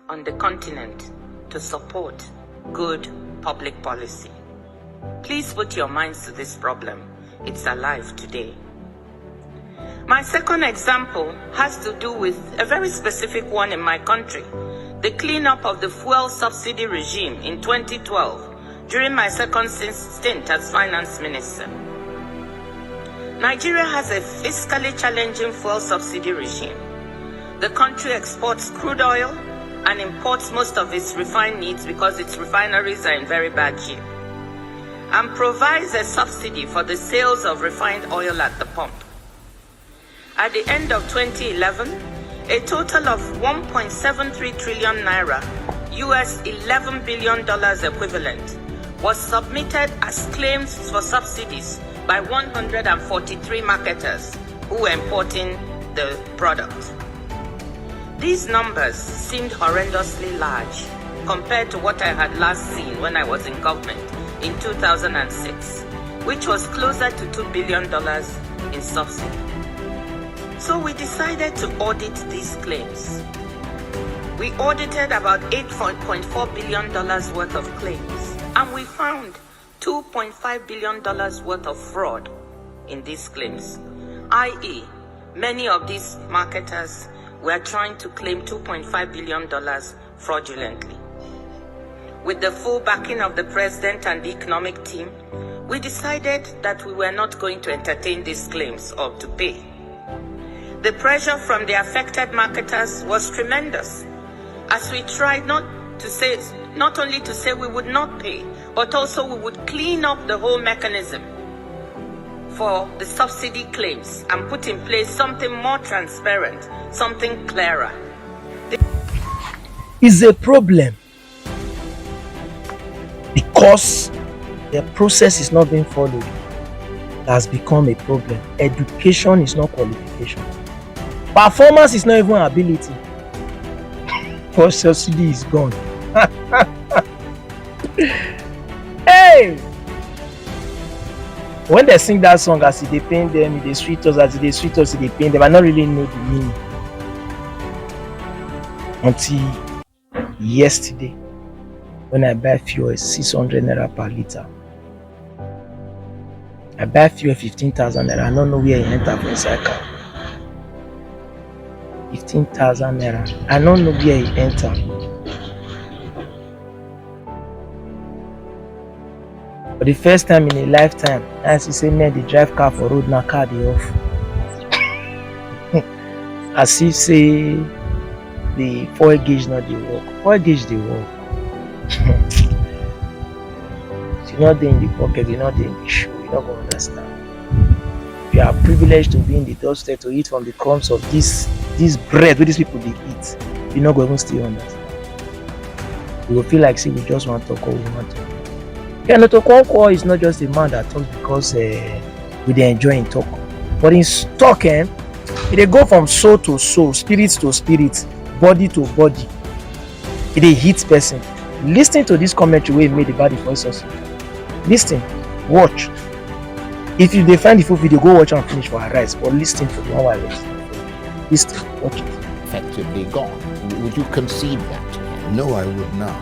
on the continent to support good public policy. Please put your minds to this problem. It's alive today. My second example has to do with a very specific one in my country, the cleanup of the fuel subsidy regime in 2012 during my second stint as finance minister. Nigeria has a fiscally challenging fuel subsidy regime. The country exports crude oil and imports most of its refined needs because its refineries are in very bad shape, and provides a subsidy for the sales of refined oil at the pump. At the end of 2011, a total of 1.73 trillion naira, US $11 billion equivalent, was submitted as claims for subsidies by 143 marketers who were importing the product. These numbers seemed horrendously large compared to what I had last seen when I was in government in 2006, which was closer to $2 billion in subsidy. So we decided to audit these claims. We audited about $8.4 billion worth of claims, and we found $2.5 billion worth of fraud in these claims, i.e., many of these marketers were trying to claim $2.5 billion fraudulently. With the full backing of the president and the economic team, we decided that we were not going to entertain these claims or to pay. The pressure from the affected marketers was tremendous, as we tried not only to say we would not pay, but also we would clean up the whole mechanism for the subsidy claims and put in place something more transparent, something clearer. Is a problem because the process is not being followed. It has become a problem. Education is not qualification. Performance is not even ability. Because subsidy is gone. Hey! When they sing that song, as they paint them, they sweet us, as they sweet us, they paint them, I don't really know the meaning. Until yesterday, when I buy fuel 600 naira per liter. I buy fuel 15,000 naira. I don't know where it enter for inside car. 15,000 naira. I don't know where it enter. For the first time in a lifetime, as you say, man, they drive car for road, now car they off. As if say the 4 gauge not they work. 4 gauge they work. You're not there in the pocket, you're not there in the shoe, you're not going to understand. You are privileged to be in the doorstep to eat from the crumbs of this bread where these people they eat. You're not going to still understand. You will feel like, see, we just want to talk or we want to. Yeah, oknokwo is not just a man that talks because we dey enjoy talk. But in talk, they go from soul to soul, spirit to spirit, body to body. It hits person. Listen to this commentary where he made about the voice of listen, watch. If you find the full video, go watch and finish for our rights. But listen to the one while listen, watch it. Effectively gone. Would you concede that? No, I would not.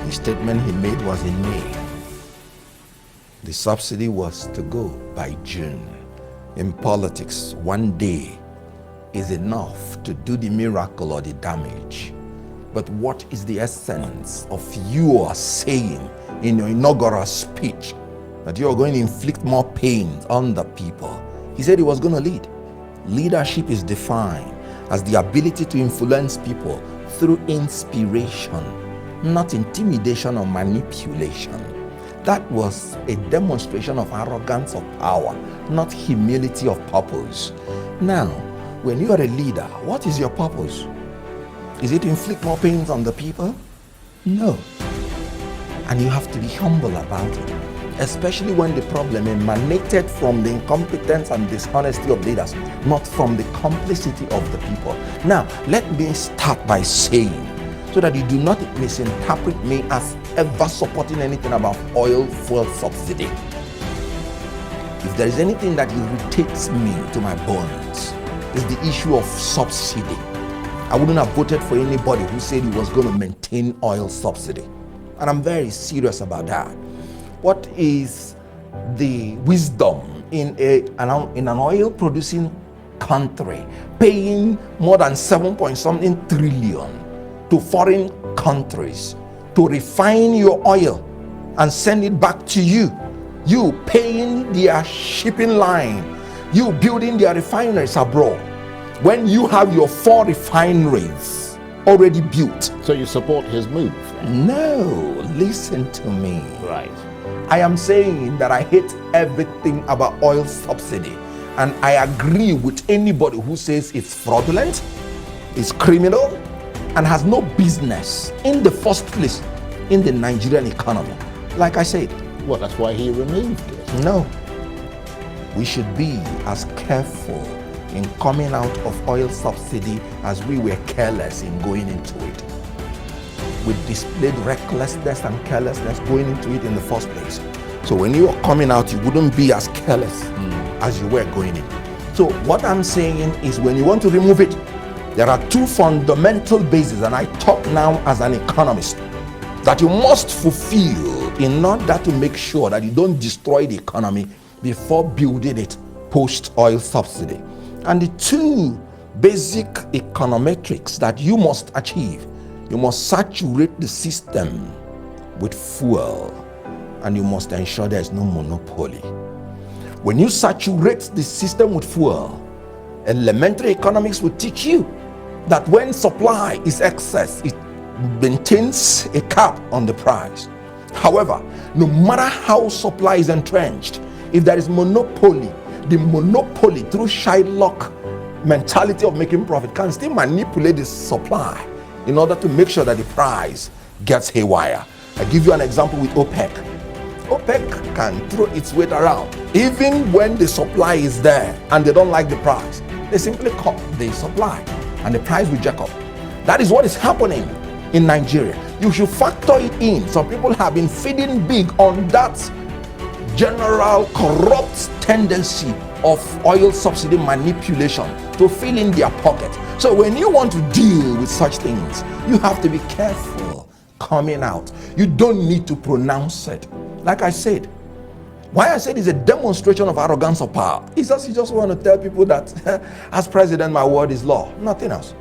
The statement he made was in May. The subsidy was to go by June. In politics, one day is enough to do the miracle or the damage. But what is the essence of you are saying in your inaugural speech that you are going to inflict more pain on the people? He said he was going to lead. Leadership is defined as the ability to influence people through inspiration, not intimidation or manipulation. That was a demonstration of arrogance of power, not humility of purpose. Now, when you are a leader, what is your purpose? Is it to inflict more pains on the people? No. And you have to be humble about it, especially when the problem emanated from the incompetence and dishonesty of leaders, not from the complicity of the people. Now, let me start by saying, so that you do not misinterpret me as ever supporting anything about oil fuel subsidy. If there is anything that irritates me to my bones, is the issue of subsidy. I wouldn't have voted for anybody who said he was going to maintain oil subsidy. And I'm very serious about that. What is the wisdom in an oil producing country paying more than 7 trillion to foreign countries to refine your oil and send it back to you? You paying their shipping line, you building their refineries abroad, when you have your 4 refineries already built. So you support his move? No, listen to me. Right. I am saying that I hate everything about oil subsidy, and I agree with anybody who says it's fraudulent, it's criminal, and has no business in the first place in the Nigerian economy. Like I said, Well, that's why he removed it. no, we should be as careful in coming out of oil subsidy as we were careless in going into it. We displayed recklessness and carelessness going into it in the first place. So when you are coming out, you wouldn't be as careless as you were going in. So what I'm saying is, when you want to remove it, there are 2 fundamental bases, and I talk now as an economist, that you must fulfill in order to make sure that you don't destroy the economy before building it post-oil subsidy. And the 2 basic econometrics that you must achieve: you must saturate the system with fuel, and you must ensure there is no monopoly. When you saturate the system with fuel, elementary economics will teach you that when supply is excess, it maintains a cap on the price. However, no matter how supply is entrenched, if there is monopoly, the monopoly, through Shylock mentality of making profit, can still manipulate the supply in order to make sure that the price gets haywire. I give you an example with OPEC. OPEC can throw its weight around. Even when the supply is there and they don't like the price, they simply cut the supply and the price will jack up. That is what is happening in Nigeria. You should factor it in. Some people have been feeding big on that general corrupt tendency of oil subsidy manipulation to fill in their pocket. So when you want to deal with such things, you have to be careful coming out. You don't need to pronounce it. Like I said, why I said it's a demonstration of arrogance of power. It's just you just want to tell people that as president, my word is law, nothing else.